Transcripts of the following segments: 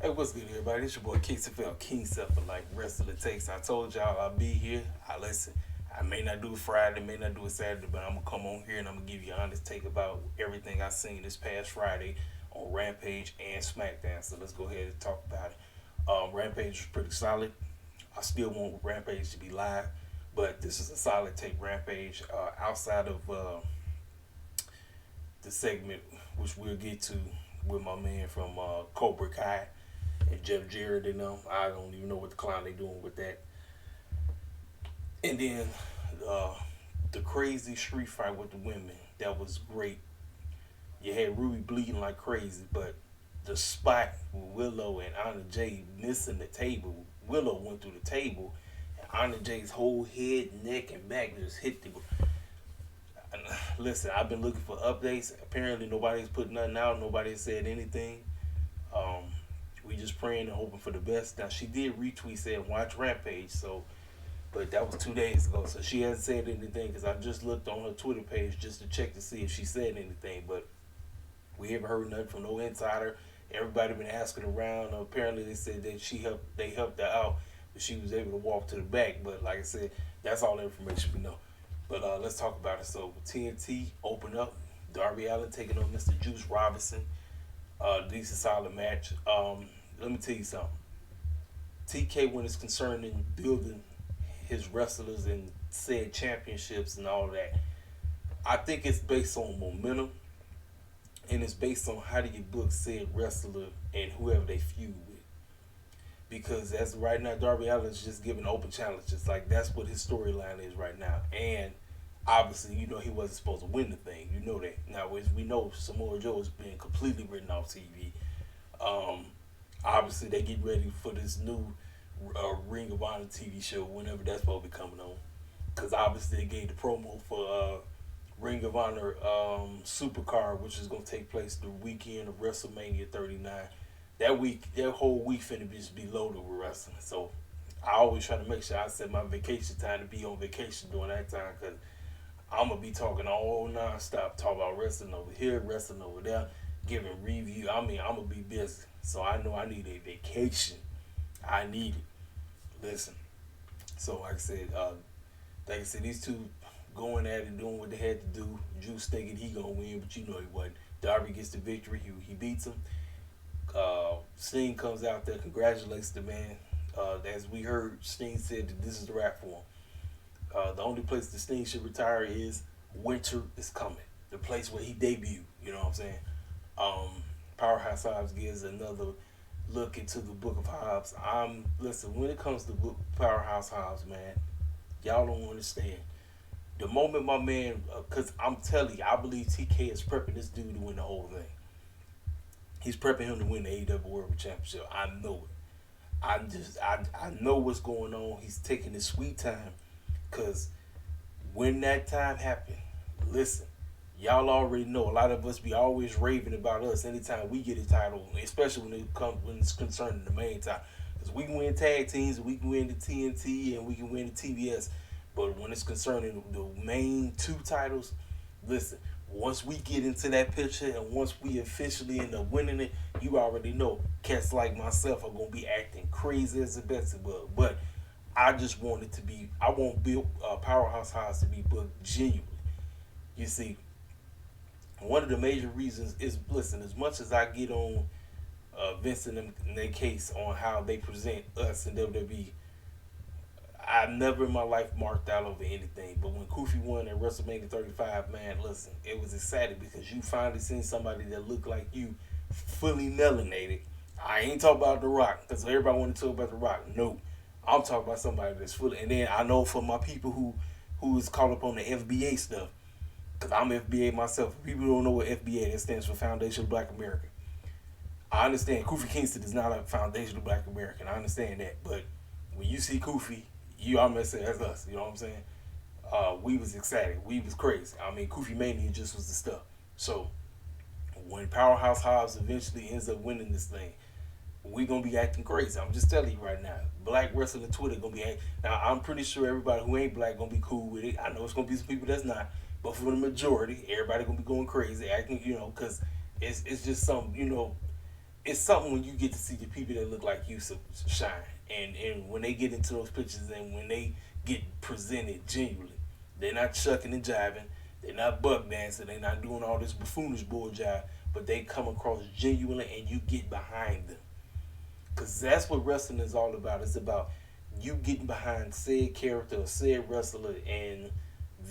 Hey, what's good, everybody? It's your boy KCFL King Stuff for like Wrestling Takes. I told y'all I'll be here. I listen. I may not do it Friday, may not do it Saturday, but I'm gonna come on here and I'm gonna give you an honest take about everything I seen this past Friday on Rampage and Smackdown. So let's go ahead and talk about it. Rampage was pretty solid. I still want Rampage to be live, but this is a solid take. Rampage outside of the segment, which we'll get to with my man from Cobra Kai and Jeff Jarrett and them. I don't even know what the clown they doing with that. And then uh, the crazy street fight with the women, that was great. You had Ruby bleeding like crazy, but the spot with Willow and Anna Jay missing the table, Willow went through the table, and Anna Jay's whole head, neck, and back just hit the. Listen, I've been looking for updates. Apparently, nobody's put nothing out. Nobody has said anything. Um, we just praying and hoping for the best. Now, she did retweet saying watch Rampage, so but that was 2 days ago, so she hasn't said anything because I just looked on her Twitter page just to check to see if she said anything, but we haven't heard nothing from no insider. Everybody been asking around. Apparently, they said that they helped her out, but she was able to walk to the back. But like I said, that's all the information we know. But let's talk about it. So TNT opened up. Darby Allin taking on Mr. Juice Robinson. Decent solid match. Let me tell you something. TK, when it's concerned in building his wrestlers and said championships and all that, I think it's based on momentum and it's based on how do you book said wrestler and whoever they feud with. Because as of right now, Darby Allin's just giving open challenges. Like that's what his storyline is right now. And obviously, you know he wasn't supposed to win the thing. You know that. Now, as we know, Samoa Joe is being completely written off TV. Um, Obviously, they get ready for this new Ring of Honor TV show whenever that's supposed to be coming on. Because obviously, they gave the promo for Ring of Honor Supercard, which is going to take place the weekend of WrestleMania 39. That week, that whole week finna just be loaded with wrestling. So I always try to make sure I set my vacation time to be on vacation during that time because I'm gonna be talking all nonstop, talk about wrestling over here, wrestling over there, giving review. I mean, I'm gonna be busy, so I know I need a vacation. I need it. Listen, so like I said, these two going at it, doing what they had to do. Juice thinking he gonna win, but you know he wasn't. Darby gets the victory. He beats him. Sting comes out there, congratulates the man. As we heard, Sting said that this is the wrap for him. The only place the Sting should retire is Winter is Coming, the place where he debuted. You know what I'm saying? Powerhouse Hobbs gives another look into the Book of Hobbs. Listen, when it comes to Powerhouse Hobbs, man, y'all don't understand. The moment my man, because I'm telling you, I believe TK is prepping this dude to win the whole thing. He's prepping him to win the AEW World Championship. I know it. I know what's going on. He's taking his sweet time, cause when that time happened, listen, y'all already know. A lot of us be always raving about us anytime we get a title, especially when it's concerning the main title. Cause we can win tag teams, we can win the TNT, and we can win the TBS. But when it's concerning the main two titles, listen, once we get into that picture and once we officially end up winning it, you already know cats like myself are gonna be acting crazy as a Beelzebub. But I just want it to be. I want Powerhouse House to be booked genuinely. You see, one of the major reasons is listen. As much as I get on Vince and them in their case on how they present us in WWE, I never in my life marked out over anything. But when Kufi won at WrestleMania 35, man, listen, it was exciting because you finally seen somebody that looked like you, fully melanated. I ain't talking about The Rock because everybody want to talk about The Rock. No, I'm talking about somebody that's fully. And then I know for my people who is caught up on the FBA stuff, because I'm FBA myself. If people don't know what FBA, that stands for Foundation of Black America. I understand Kofi Kingston is not a Foundation of Black American. I understand that, but when you see Kofi, you almost say that's us. You know what I'm saying? We was excited. We was crazy. I mean, Kofi Mania just was the stuff. So when Powerhouse Hobbs eventually ends up winning this thing, we gonna be acting crazy. I'm just telling you right now. Black wrestling Twitter gonna be acting. Now I'm pretty sure everybody who ain't black gonna be cool with it. I know it's gonna be some people that's not, but for the majority, everybody gonna be going crazy, acting. You know, because it's just some. You know, it's something when you get to see the people that look like you shine, and when they get into those pictures and when they get presented genuinely, they're not chucking and jiving, they're not buck dancing, they're not doing all this buffoonish bull jive, but they come across genuinely and you get behind them. Because that's what wrestling is all about. It's about you getting behind said character or said wrestler and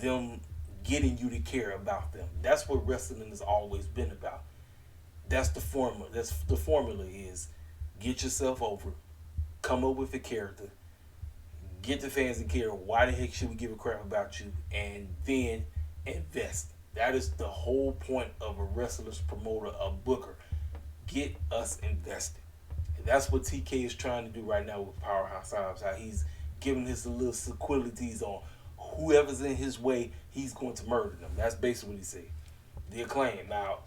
them getting you to care about them. That's what wrestling has always been about. That's the formula. That's the formula is get yourself over, come up with a character, get the fans to care. Why the heck should we give a crap about you? And then invest. That is the whole point of a wrestler's promoter, a booker. Get us invested. And that's what TK is trying to do right now with Powerhouse Hobbs. How he's giving his little sequelities on whoever's in his way, he's going to murder them. That's basically what he said. The Acclaim. Now,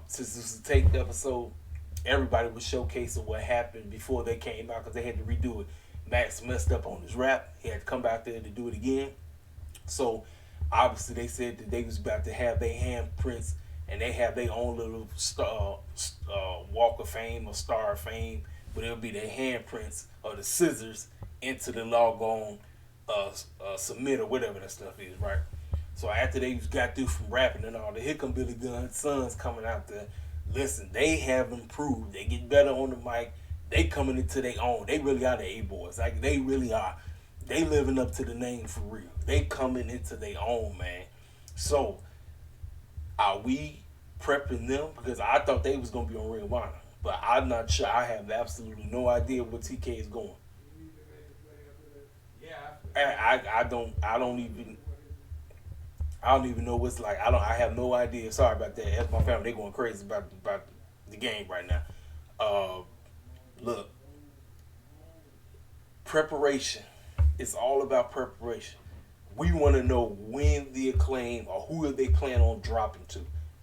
since this was a taped episode, everybody was showcasing what happened before they came out because they had to redo it. Max messed up on his rap. He had to come back there to do it again. So, obviously, they said that they was about to have their handprints and they have their own little walk of fame or star of fame, but it'll be their handprints or the scissors into the logo submit or whatever that stuff is, right? So after they got through from rapping and all, here come Billy Gunn's sons coming out there. Listen, they have improved. They get better on the mic. They coming into their own. They really are the A-boys. Like, they really are. They living up to the name for real. They coming into their own, man. So, are we prepping them? Because I thought they was going to be on Ring of Honor. But I'm not sure. I have absolutely no idea where TK is going. I don't even know what's like. I have no idea. Sorry about that. That's my family. They going crazy about the game right now. Look, preparation. It's all about preparation. We want to know when the Acclaim or who they plan on dropping to.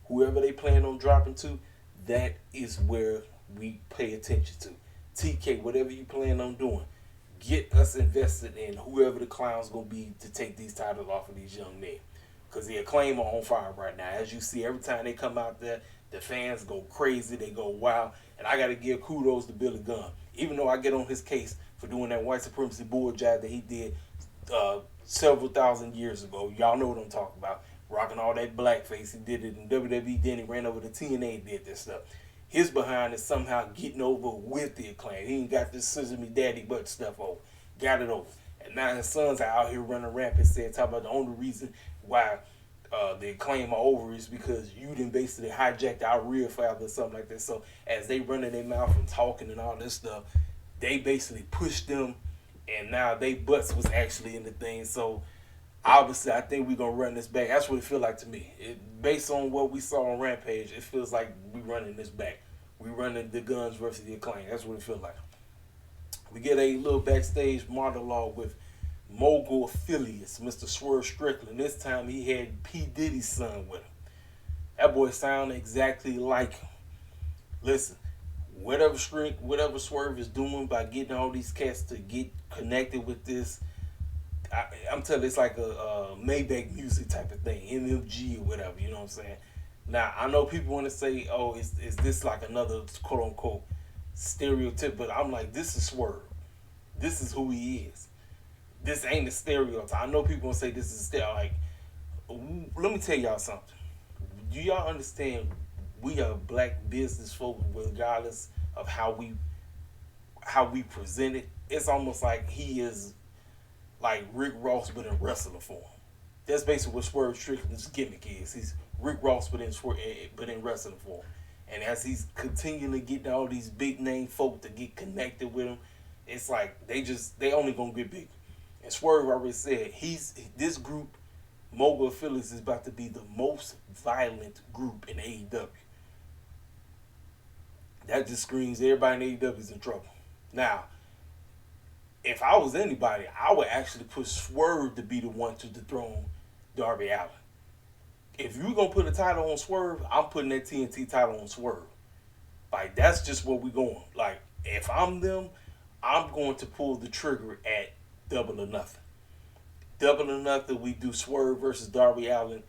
Whoever they plan on dropping to, that is where we pay attention to. TK, whatever you plan on doing, get us invested in whoever the clown's going to be to take these titles off of these young men. Because the Acclaim are on fire right now. As you see, every time they come out there, the fans go crazy. They go wild. And I got to give kudos to Billy Gunn. Even though I get on his case for doing that white supremacy bull job that he did several thousand years ago. Y'all know what I'm talking about. Rocking all that blackface. He did it in WWE. Then he ran over to TNA and did that stuff. His behind is somehow getting over with the Acclaim. He ain't got this scissor me daddy butt stuff over. Got it over. And now his sons are out here running rampant saying, talking about the only reason why the Acclaim are over is because you done basically hijacked our real father or something like that. So as they running their mouth and talking and all this stuff, they basically pushed them and now they butts was actually in the thing. So obviously I think we're going to run this back. That's what it feels like to me. Based on what we saw on Rampage, it feels like we running this back. We running the Guns versus the Acclaim. That's what it feels like. We get a little backstage monologue with Mogul affiliates, Mr. Swerve Strickland. This time he had P. Diddy's son with him. That boy sounded exactly like him. Listen, whatever Swerve is doing by getting all these cats to get connected with this, I'm telling you, it's like a Maybach music type of thing, MMG or whatever, you know what I'm saying? Now, I know people want to say, oh, is this like another quote-unquote stereotype, but I'm like, this is Swerve. This is who he is. This ain't a stereotype. I know people gonna say this is a stereotype. Like, let me tell y'all something. Do y'all understand? We are black business folk, regardless of how we present it. It's almost like he is like Rick Ross, but in wrestler form. That's basically what Swerve Strickland's gimmick is. He's Rick Ross, but in wrestling form. And as he's continually getting all these big name folk to get connected with him, it's like they only gonna get bigger. And Swerve already said this group, Mogul Affiliates, is about to be the most violent group in AEW. That just screams everybody in AEW is in trouble. Now, if I was anybody, I would actually put Swerve to be the one to dethrone Darby Allin. If you're going to put a title on Swerve, I'm putting that TNT title on Swerve. Like, that's just where we're going. Like, if I'm them, I'm going to pull the trigger at Double or Nothing. Double or Nothing, we do Swerve versus Darby Allin,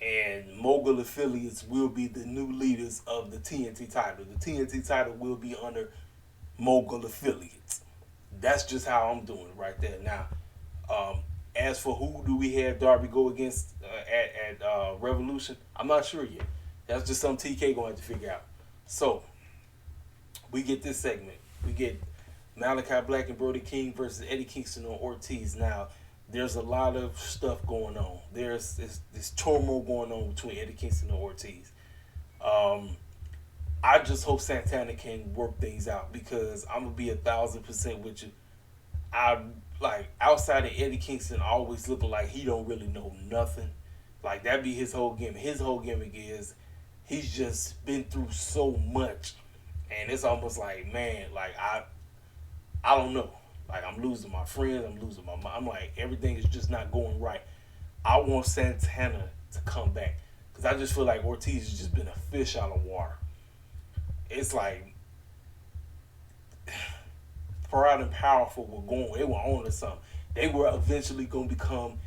and Mogul Affiliates will be the new leaders of the TNT title. The TNT title will be under Mogul Affiliates. That's just how I'm doing it right there. Now, as for who do we have Darby go against at Revolution, I'm not sure yet. That's just something TK going to have to figure out. So, we get this segment. We get Malachi Black and Brody King versus Eddie Kingston and Ortiz. Now, there's a lot of stuff going on. There's this turmoil going on between Eddie Kingston and Ortiz. I just hope Santana can work things out, because I'm gonna be 1,000% with you. I like, outside of Eddie Kingston always looking like he don't really know nothing. Like, that be his whole gimmick. His whole gimmick is he's just been through so much, and it's almost like, man, like I don't know. Like, I'm losing my friends, I'm losing my mom. I'm like, everything is just not going right. I want Santana to come back, because I just feel like Ortiz has just been a fish out of water. It's like Proud and Powerful they were on to something. They were eventually going to become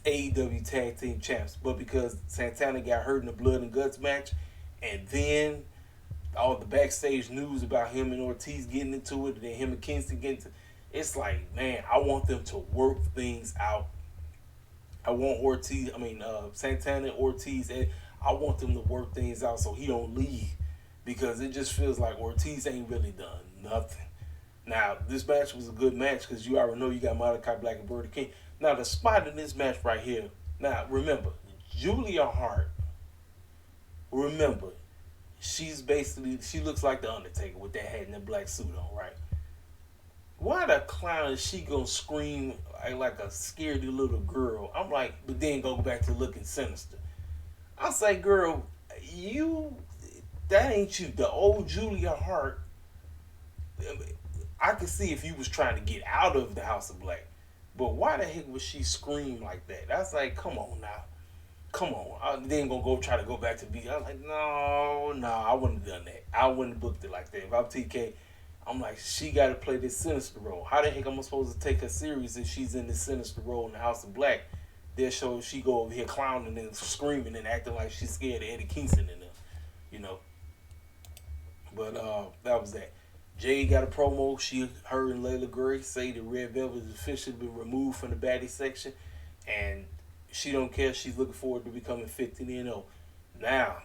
AEW Tag Team Champs, but because Santana got hurt in the Blood and Guts match, and then all the backstage news about him and Ortiz getting into it, and then him and Kingston getting into it, it's like, man, I want them to work things out. I want Santana and Ortiz, and I want them to work things out so he don't leave, because it just feels like Ortiz ain't really done nothing. Now, this match was a good match, because you already know you got Malachi Black and Brody King. Now, the spot in this match right here, now, remember, Julia Hart, she looks like the Undertaker with that hat and that black suit on, right? Why the clown is she gonna scream like a scaredy little girl? I'm like, but then go back to looking sinister. I say, girl, that ain't you. The old Julia Hart. I could see if you was trying to get out of the House of Black, but why the heck would she scream like that? That's like, come on now. Come on. I then gonna go try to go back to B. I was like, no, I wouldn't have done that. I wouldn't have booked it like that. If I'm TK, I'm like, she got to play this sinister role. How the heck am I supposed to take her serious if she's in this sinister role in the House of Black? They'll show she go over here clowning and screaming and acting like she's scared of Eddie Kingston and them, you know. But that was that. Jade got a promo. Her and Layla Gray say the Red Velvet has officially been removed from the baddie section, and she don't care. She's looking forward to becoming 15-0. Now,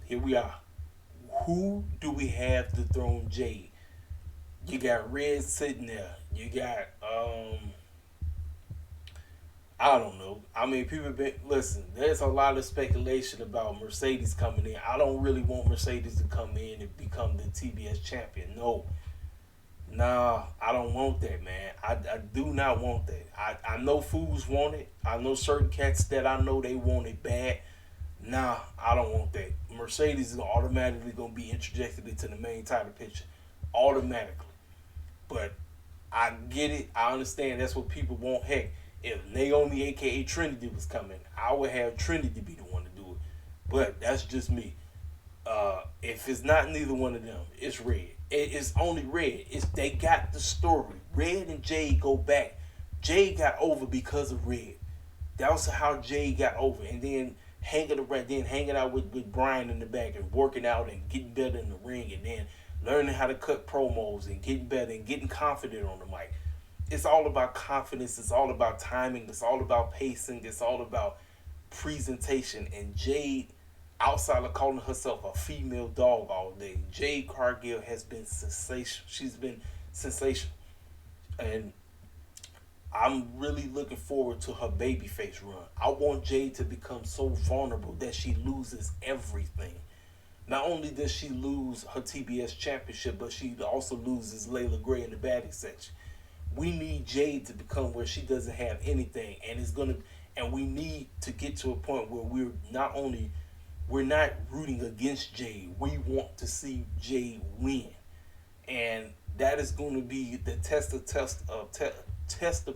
here we are. Who do we have to dethrone Jade? You got Red sitting there. You got, I don't know. I mean, listen, there's a lot of speculation about Mercedes coming in. I don't really want Mercedes to come in and become the TBS champion. No. Nah, I don't want that, man. I do not want that. I know fools want it. I know certain cats that I know they want it bad. Nah, I don't want that. Mercedes is automatically going to be interjected into the main title picture. Automatically. But I get it. I understand that's what people want. Heck, if Naomi, a.k.a. Trinity, was coming, I would have Trinity be the one to do it. But that's just me. If it's not neither one of them, it's Red. It's only Red. They got the story. Red and Jade go back. Jade got over because of Red. That was how Jade got over. And then hanging out with Brian in the back and working out and getting better in the ring, and then learning how to cut promos and getting better and getting confident on the mic. It's all about confidence. It's all about timing. It's all about pacing. It's all about presentation. And Jade, outside of calling herself a female dog all day, Jade Cargill has been sensational. She's been sensational. And I'm really looking forward to her babyface run. I want Jade to become so vulnerable that she loses everything. Not only does she lose her TBS championship, but she also loses Layla Gray in the baddie section. We need Jade to become where she doesn't have anything, and we need to get to a point where we're not rooting against Jade. We want to see Jade win, and that is going to be the test of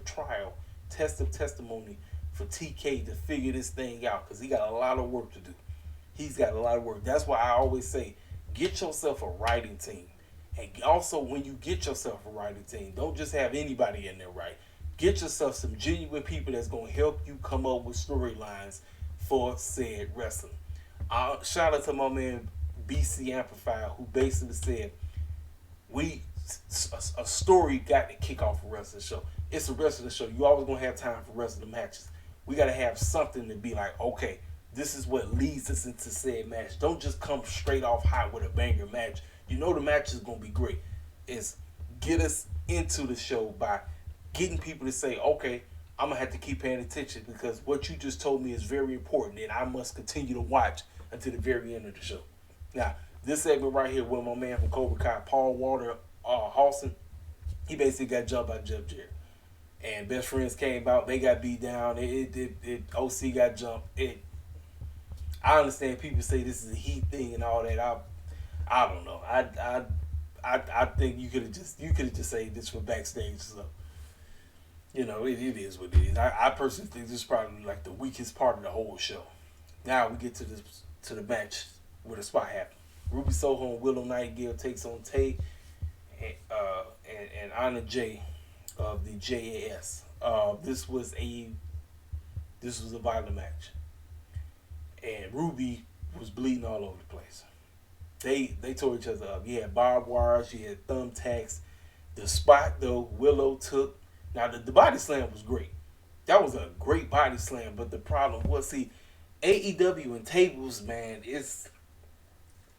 trial, test of testimony for TK to figure this thing out, because he got a lot of work to do. He's got a lot of work. That's why I always say, get yourself a writing team. And also, when you get yourself a writing team, don't just have anybody in there write. Get yourself some genuine people that's going to help you come up with storylines, for said wrestling. Shout out to my man BC Amplifier, who basically said we a story got to kick off a wrestling show. It's a wrestling show. You always gonna have time for wrestling matches. We gotta have something to be like, okay, this is what leads us into said match. Don't just come straight off hot with a banger match. You know the match is gonna be great. It's get us into the show by getting people to say, okay, I'm gonna have to keep paying attention because what you just told me is very important and I must continue to watch until the very end of the show. Now, this segment right here with my man from Cobra Kai, Paul Walter Halson, he basically got jumped by Jeff Jarrett. And Best Friends came out, they got beat down, OC got jumped. I understand people say this is a heat thing and all that. I don't know. I think you could have just said this for backstage stuff. You know, it is what it is. I personally think this is probably like the weakest part of the whole show. Now we get to the match where the spot happened. Ruby Soho and Willow Nightingale takes on Tay and Anna Jay of the JAS. This was a violent match, and Ruby was bleeding all over the place. They tore each other up. You had barbed wires, you had thumbtacks. The spot though, Willow took. Now the body slam was great. That was a great body slam, but the problem was, see, AEW and tables, man,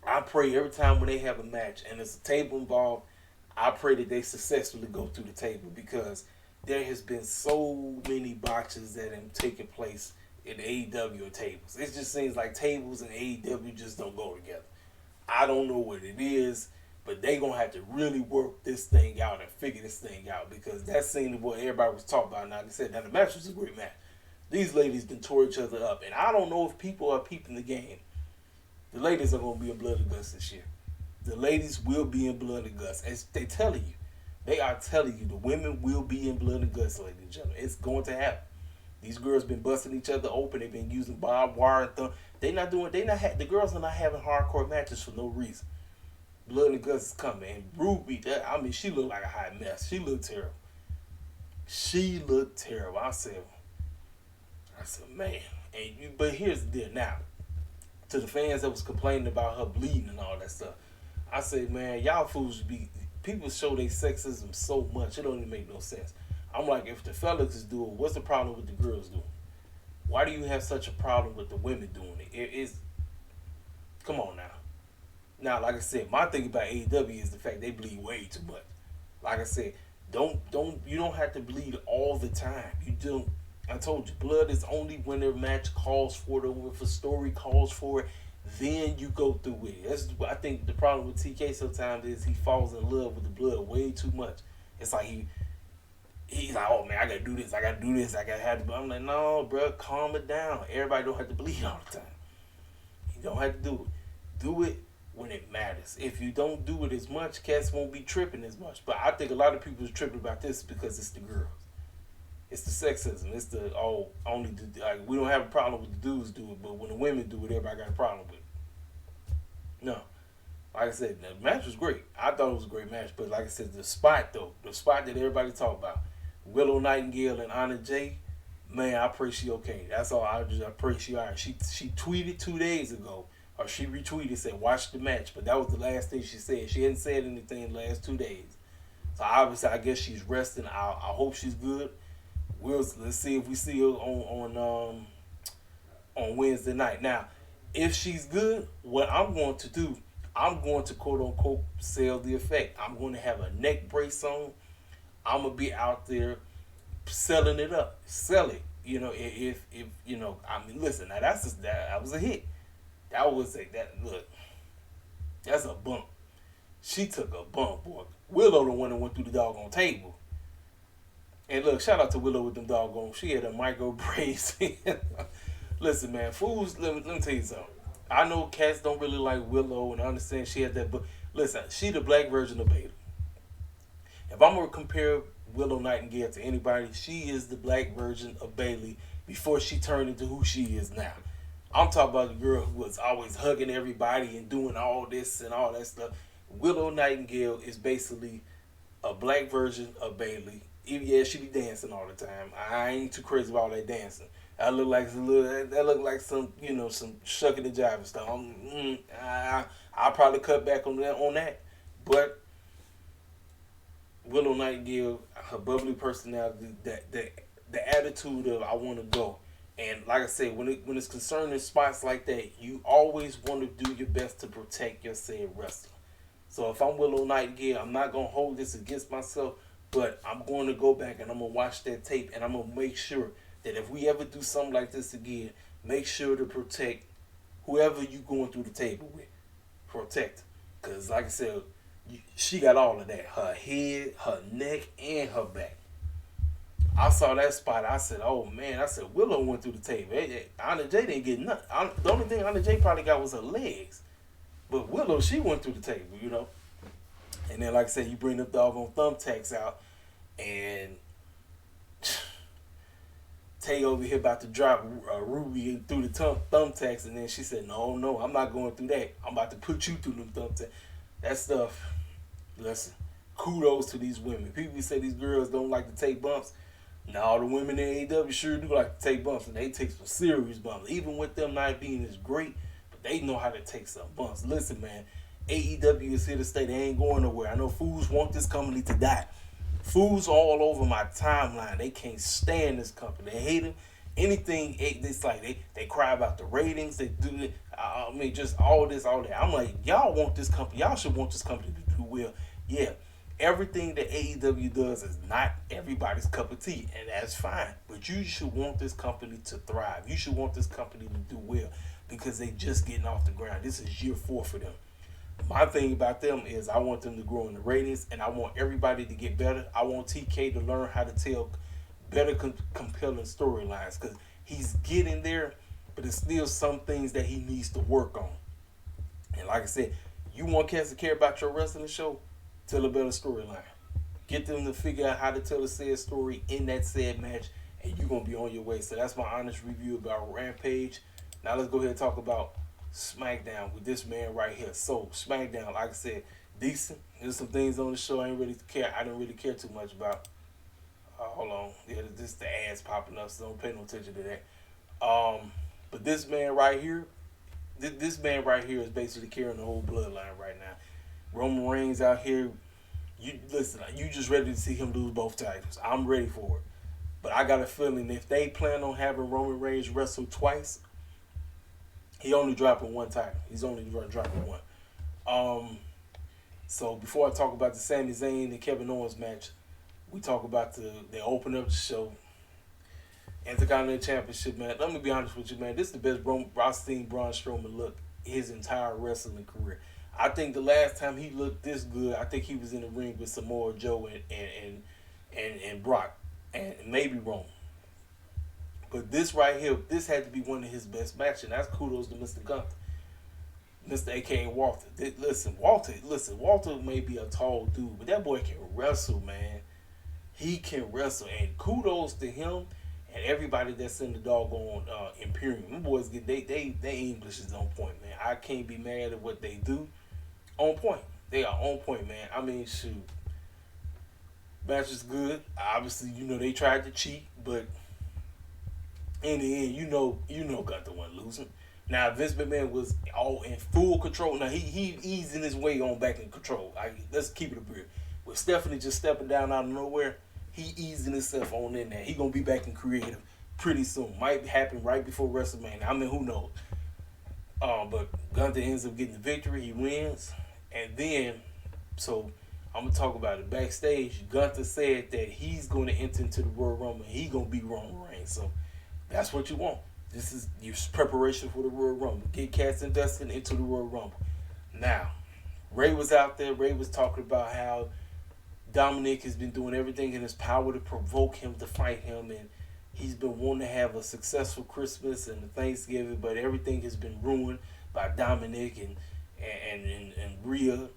I pray every time when they have a match and there's a table involved, I pray that they successfully go through the table because there has been so many botches that have taken place in AEW and tables. It just seems like tables and AEW just don't go together. I don't know what it is, but they gonna have to really work this thing out and figure this thing out because that seemed what everybody was talking about. Now, like I said, now the match was a great match. These ladies done tore each other up, and I don't know if people are peeping the game. The ladies are gonna be in blood and guts this year. The ladies will be in blood and guts, as they telling you. They are telling you the women will be in blood and guts, ladies and gentlemen. It's going to happen. These girls been busting each other open. They've been using barbed wire and thumb. The girls are not having hardcore matches for no reason. Blood and guts is coming. And Ruby, she looked like a hot mess. She looked terrible. I said, man. But here's the deal now. To the fans that was complaining about her bleeding and all that stuff, I say, man, y'all fools people show their sexism so much, it don't even make no sense. I'm like, if the fellas is doing, what's the problem with the girls doing? Why do you have such a problem with the women doing it? Come on now. Now, like I said, my thing about AEW is the fact they bleed way too much. Like I said, you don't have to bleed all the time. You don't. I told you, blood is only when their match calls for it, or if a story calls for it, then you go through it. I think the problem with TK sometimes is he falls in love with the blood way too much. It's like he's like, oh man, I gotta do this, I gotta have to. I'm like, no, bro, calm it down. Everybody don't have to bleed all the time. You don't have to do it. Do it when it matters. If you don't do it as much, cats won't be tripping as much. But I think a lot of people are tripping about this because it's the girls. It's the sexism. It's we don't have a problem with the dudes do it, but when the women do it, everybody got a problem with it. No. Like I said, the match was great. I thought it was a great match, but like I said, the spot that everybody talk about, Willow Nightingale and Anna Jay, man, I pray she okay. That's all. I pray she alright. She tweeted 2 days ago, or she retweeted, said watch the match, but that was the last thing she said. She hadn't said anything in the last 2 days. So obviously, I guess she's resting. I hope she's good. Let's see if we see her on Wednesday night. Now, if she's good, what I'm going to do, I'm going to quote unquote sell the effect. I'm going to have a neck brace on. I'm gonna be out there selling it up, sell it. You know, if you know, I mean, listen. Now that was a hit. That's a bump. She took a bump, boy. Willow the one that went through the doggone table. And look, shout out to Willow with them doggone. She had a micro brace. Listen, man, fools. Let me tell you something. I know cats don't really like Willow, and I understand she had that, but listen, she the black version of Bayley. If I'm gonna compare Willow Nightingale to anybody, she is the black version of Bayley before she turned into who she is now. I'm talking about the girl who was always hugging everybody and doing all this and all that stuff. Willow Nightingale is basically a black version of Bayley. Yeah, she be dancing all the time. I ain't too crazy about all that dancing. I look like a little. That look like some, some shucking the jive and stuff. I'll probably cut back on that. But Willow Nightingale, her bubbly personality, the attitude of I want to go, and like I said, when it's concerning spots like that, you always want to do your best to protect your said wrestler. So if I'm Willow Nightingale, I'm not gonna hold this against myself, but I'm going to go back and I'm gonna watch that tape and I'm gonna make sure that if we ever do something like this again, make sure to protect whoever you going through the table with. Protect, because like I said, she got all of that: her head, her neck, and her back. I saw that spot. I said, "Oh man!" I said, "Willow went through the table. Anna J didn't get nothing. The only thing Anna J probably got was her legs, but Willow, she went through the table, And then, like I said, you bring the doggone thumbtacks out, and Tay over here about to drop Ruby through the thumbtacks, and then she said, "No, I'm not going through that. I'm about to put you through them thumbtacks." That stuff. Listen, kudos to these women. People say these girls don't like to take bumps. No, the women in AEW sure do like to take bumps, and they take some serious bumps. Even with them not being as great, but they know how to take some bumps. Listen, man, AEW is here to stay. They ain't going nowhere. I know fools want this company to die. Fools all over my timeline. They can't stand this company. They hate them. Anything, it's like they cry about the ratings. They do it. I mean, just all this, all that. I'm like, y'all want this company. Y'all should want this company to do well. Yeah, everything that AEW does is not everybody's cup of tea, and that's fine. But you should want this company to thrive. You should want this company to do well because they just getting off the ground. This is year 4 for them. My thing about them is I want them to grow in the ratings, and I want everybody to get better. I want TK to learn how to tell better, compelling storylines because he's getting there, but there's still some things that he needs to work on. And like I said, you want cats to care about your wrestling show, tell a better storyline. Get them to figure out how to tell a said story in that said match, and you're going to be on your way. So that's my honest review about Rampage. Now let's go ahead and talk about Smackdown with this man right here. So Smackdown, like I said, decent. There's some things on the show I didn't really care too much about. Hold on, yeah, this the ads popping up, so don't pay no attention to that. But this man right here, this man right here is basically carrying the whole bloodline right now. Roman Reigns out here, you just ready to see him lose both titles. I'm ready for it, but I got a feeling if they plan on having Roman Reigns wrestle twice, he only dropping one title. He's only dropping one. So before I talk about the Sami Zayn and Kevin Owens match, we talk about they open up the show. Intercontinental Championship, man. Let me be honest with you, man. This is the best I've seen Braun Strowman look his entire wrestling career. I think the last time he looked this good, I think he was in the ring with Samoa Joe and Brock and maybe Roman. But this right here, this had to be one of his best matches, and that's kudos to Mr. Gunther. Mr. A.K.A. Walter. Walter may be a tall dude, but that boy can wrestle, man. He can wrestle, and kudos to him and everybody that's in the doggone Imperium. Them boys they English is on point, man. I can't be mad at what they do. On point. They are on point, man. I mean, shoot. Match is good. Obviously, they tried to cheat, but in the end, Gunther wasn't losing. Now, Vince McMahon was all in full control. Now, he easing his way on back in control. Let's keep it a real. With Stephanie just stepping down out of nowhere, he easing himself on in there. He going to be back in creative pretty soon. Might happen right before WrestleMania. I mean, who knows? But Gunther ends up getting the victory. He wins. And then, so I'm going to talk about it. Backstage, Gunther said that he's going to enter into the Royal Rumble and he's going to be Roman Reigns. So that's what you want. This is your preparation for the Royal Rumble. Get cats and Dustin into the Royal Rumble. Now, Ray was out there. Ray was talking about how Dominic has been doing everything in his power to provoke him to fight him, and he's been wanting to have a successful Christmas and Thanksgiving, but everything has been ruined by Dominic and Rhea,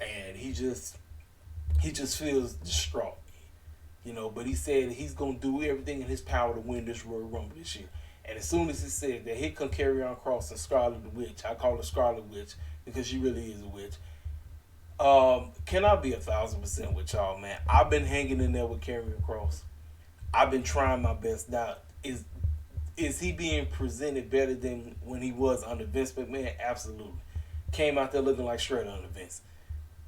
and he just feels distraught, But he said he's gonna do everything in his power to win this Royal Rumble this year. And as soon as he said that, here come Karrion Kross and Scarlet the Witch. I call her Scarlet Witch because she really is a witch. Can I be 1,000% with y'all, man? I've been hanging in there with Karrion Kross. I've been trying my best. Now, is Is he being presented better than when he was under Vince McMahon? Absolutely. Came out there looking like Shredder under Vince.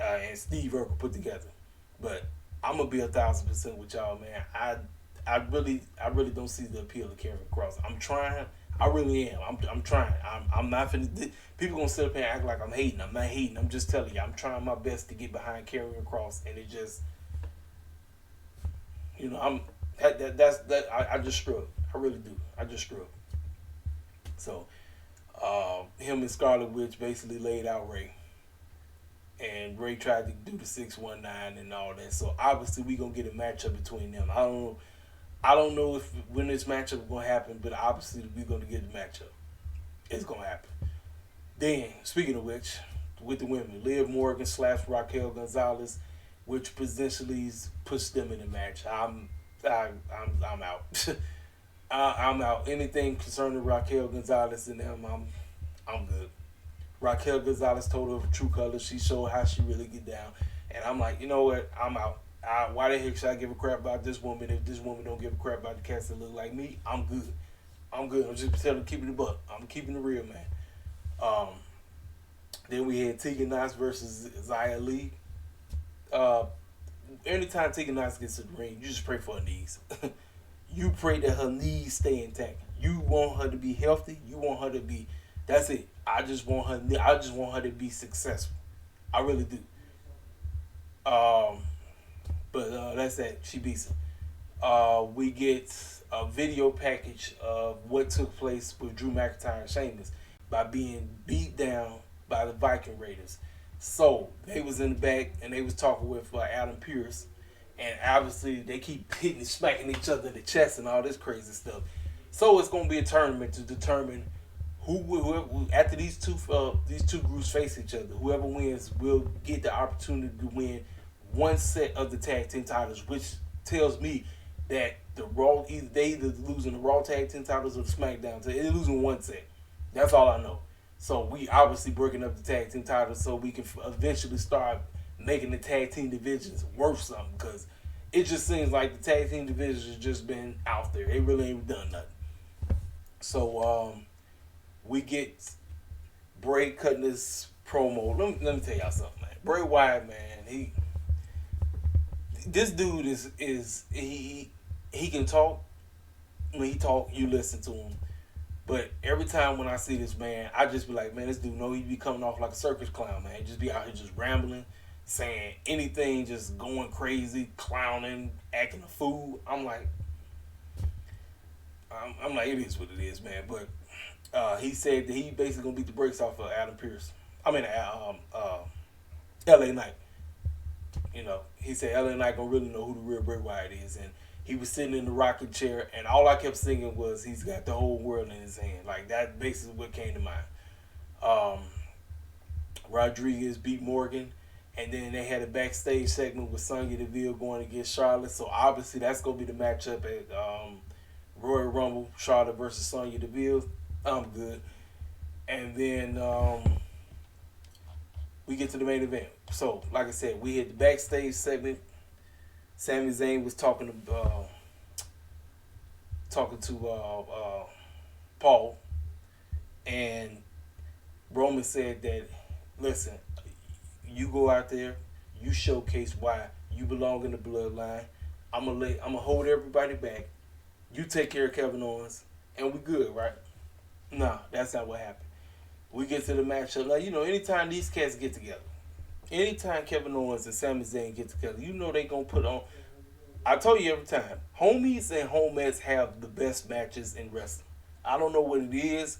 And Steve Urkel put together. But I'm gonna be 1,000% with y'all, man. I really don't see the appeal of Karrion Kross. I'm trying. I really am. I'm trying. I'm not finna. People gonna sit up here and act like I'm hating. I'm not hating. I'm just telling you. I'm trying my best to get behind Karrion Kross, and it just, I'm I just struggle. I really do. I just struggle. So, him and Scarlet Witch basically laid out Ray. And Ray tried to do the 619 and all that. So obviously we gonna get a matchup between them. I don't know if when this matchup is gonna happen, but obviously we're gonna get the matchup. It's gonna happen. Then, speaking of which, with the women, Liv Morgan / Raquel Gonzalez, which potentially puts them in the match. I'm out. I'm out. Anything concerning Raquel Gonzalez and them, I'm good. Raquel Gonzalez told her true colors. She showed how she really get down. And I'm like, you know what? I'm out. Why the heck should I give a crap about this woman if this woman don't give a crap about the cats that look like me? I'm good. I'm just telling keeping the buck. I'm keeping the real, man. Then we had Tegan Knox versus Xia Li. Anytime Tegan Knox gets to the ring, you just pray for her knees. You pray that her knees stay intact. You want her to be healthy. You want her to be. That's it. I just want her to be successful. I really do. But that's that. She beats him. We get a video package of what took place with Drew McIntyre and Sheamus by being beat down by the Viking Raiders. So they was in the back and they was talking with Adam Pearce, and obviously they keep hitting, smacking each other in the chest and all this crazy stuff. So it's gonna be a tournament to determine whoever after these two groups face each other. Whoever wins will get the opportunity to win one set of the tag team titles, which tells me that they either losing the Raw tag team titles or the SmackDown. They're losing one set. That's all I know. So we obviously breaking up the tag team titles so we can eventually start making the tag team divisions worth something, because it just seems like the tag team divisions has just been out there. They really ain't done nothing. So we get Bray cutting this promo. Let me tell y'all something, man. Bray Wyatt, man, this dude he can talk. When he talk, you listen to him. But every time when I see this man, I just be like, man, this dude know he be coming off like a circus clown, man. Just be out here just rambling, saying anything, just going crazy, clowning, acting a fool. I'm like, it is what it is, man. But he said that he basically gonna beat the brakes off of Adam Pearce. LA Knight. He said LA Knight gonna really know who the real Bray Wyatt is, and he was sitting in the rocking chair, and all I kept singing was he's got the whole world in his hand. Like, that basically what came to mind. Rodriguez beat Morgan, and then they had a backstage segment with Sonya Deville going against Charlotte. So obviously that's gonna be the matchup at Royal Rumble, Charlotte versus Sonya Deville. I'm good. And then we get to the main event. So, like I said, we had the backstage segment. Sami Zayn was talking to Paul, and Roman said that, listen, you go out there, you showcase why you belong in the bloodline. I'm gonna hold everybody back. You take care of Kevin Owens, and we good, right? No, that's not what happened. We get to the matchup. Like, anytime these cats get together, anytime Kevin Owens and Sami Zayn get together, they gonna put on. I told you every time, homies and homettes have the best matches in wrestling. I don't know what it is.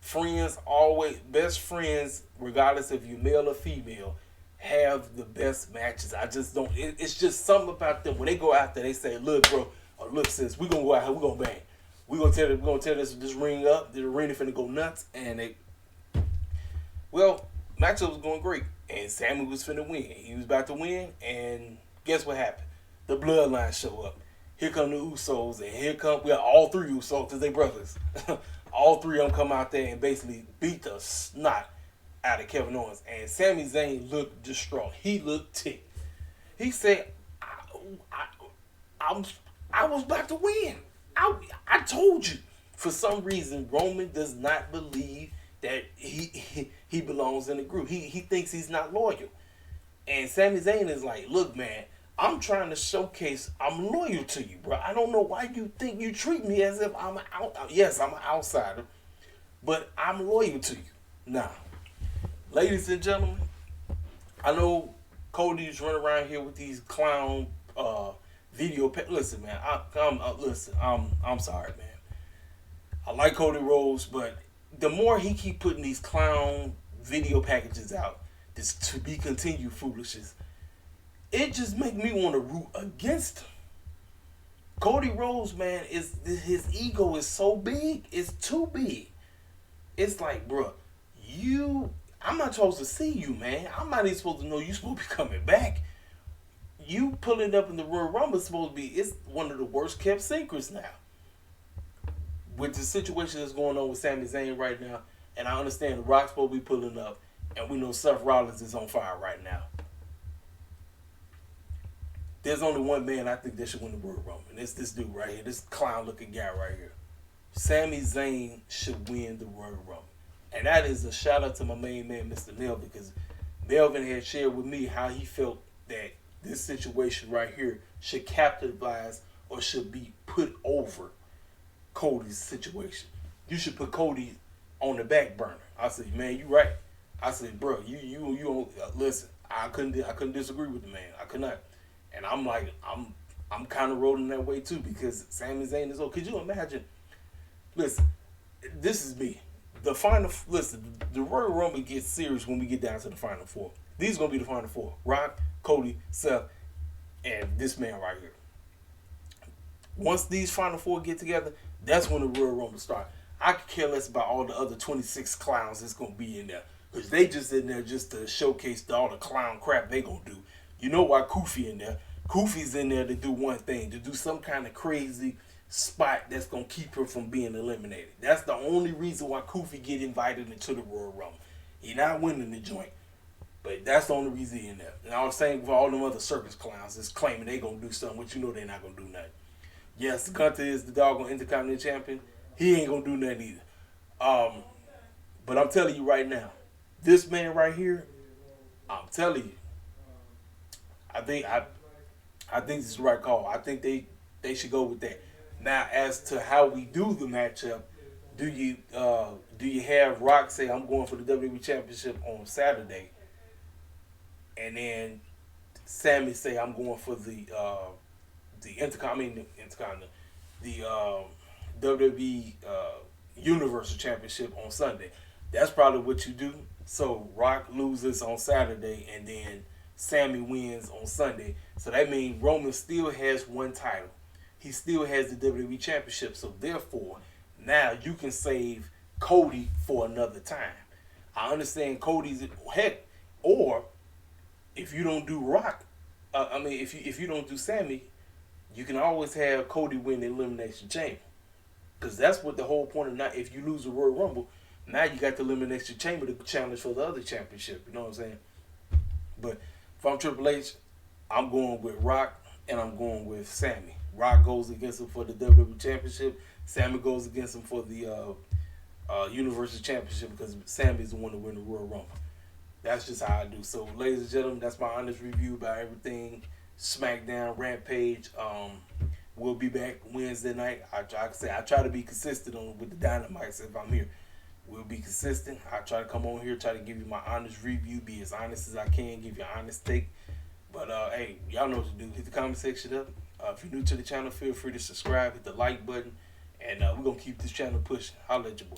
Friends always, best friends, regardless if you're male or female, have the best matches. I just don't. It's just something about them. When they go out there, they say, "Look, bro, or look, sis, we gonna go out here, we gonna bang. We gonna tear this ring up. The arena finna go nuts." And matchup was going great, and Sammy was finna win. He was about to win, and guess what happened? The bloodline show up. Here come the Usos, and here come all three Usos, because they brothers. All three of them come out there and basically beat the snot out of Kevin Owens. And Sami Zayn looked distraught. He looked ticked. He said, I was about to win. I told you For some reason, Roman does not believe that he belongs in the group. He thinks he's not loyal. And Sami Zayn is like, look, man, I'm trying to showcase I'm loyal to you, bro. I don't know why you think you treat me as if I'm an yes, I'm an outsider, but I'm loyal to you. Now, ladies and gentlemen, I know Cody's running around here with these clown listen, man. I'm sorry, man. I like Cody Rhodes, but the more he keep putting these clown video packages out, this to be continued foolishness, it just make me want to root against him. Cody Rhodes, man, his ego is so big, it's too big. It's like, bro, I'm not supposed to see you, man. I'm not even supposed to know you supposed to be coming back. You pulling up in the Royal Rumble is supposed to be, it's one of the worst kept secrets now. With the situation that's going on with Sami Zayn right now, and I understand The Rock's supposed to be pulling up, and we know Seth Rollins is on fire right now. There's only one man I think that should win the Royal Rumble, and it's this dude right here, this clown-looking guy right here. Sami Zayn should win the Royal Rumble. And that is a shout-out to my main man, Mr. Melvin, because Melvin had shared with me how he felt that this situation right here should capitalize or should be put over Cody's situation. You should put Cody on the back burner. I said, man, you right. I said, bro, you don't listen. I couldn't disagree with the man. I could not. And I'm like, I'm kind of rolling that way too because Sami Zayn is okay. Could you imagine? Listen, this is me. The Royal Rumble gets serious when we get down to the final four. These are gonna be the final four: Rock, Cody, Seth, and this man right here. Once these final four get together, that's when the Royal Rumble starts. I could care less about all the other 26 clowns that's gonna be in there because they just in there just to showcase all the clown crap they gonna do. You know why Kufi in there? Kufi's in there to do one thing, to do some kind of crazy spot that's gonna keep her from being eliminated. That's the only reason why Kufi get invited into the Royal Rumble. He not winning the joint, but that's the only reason he in there. And I was saying for all them other circus clowns that's claiming they gonna do something, but you know they not gonna do nothing. Yes, Gunther is the doggone Intercontinental Champion. He ain't gonna do nothing either. But I'm telling you right now, this man right here, I'm telling you, I think this is the right call. I think they should go with that. Now, as to how we do the matchup, do you have Rock say I'm going for the WWE Championship on Saturday, and then Sami say I'm going for the WWE Universal Championship on Sunday? That's probably what you do. So Rock loses on Saturday, and then Sami wins on Sunday. So that means Roman still has one title. He still has the WWE Championship. So therefore, now you can save Cody for another time. I understand Cody's heck, or if you don't do Rock, if you don't do Sami, you can always have Cody win the Elimination Chamber, because that's what the whole point of not. If you lose the Royal Rumble, now you got the Elimination Chamber to challenge for the other championship. You know what I'm saying? But if I'm Triple H, I'm going with Rock and I'm going with Sami. Rock goes against him for the WWE Championship. Sami goes against him for the Universal Championship because Sami is the one to win the Royal Rumble. That's just how I do. So, ladies and gentlemen, that's my honest review about everything Smackdown, Rampage. We'll be back Wednesday night. I try to be consistent with the Dynamites if I'm here. We'll be consistent. I try to come on here, try to give you my honest review, be as honest as I can, give you an honest take. But, hey, y'all know what to do. Hit the comment section up. If you're new to the channel, feel free to subscribe, hit the like button, and we're going to keep this channel pushing. Holla at your boy.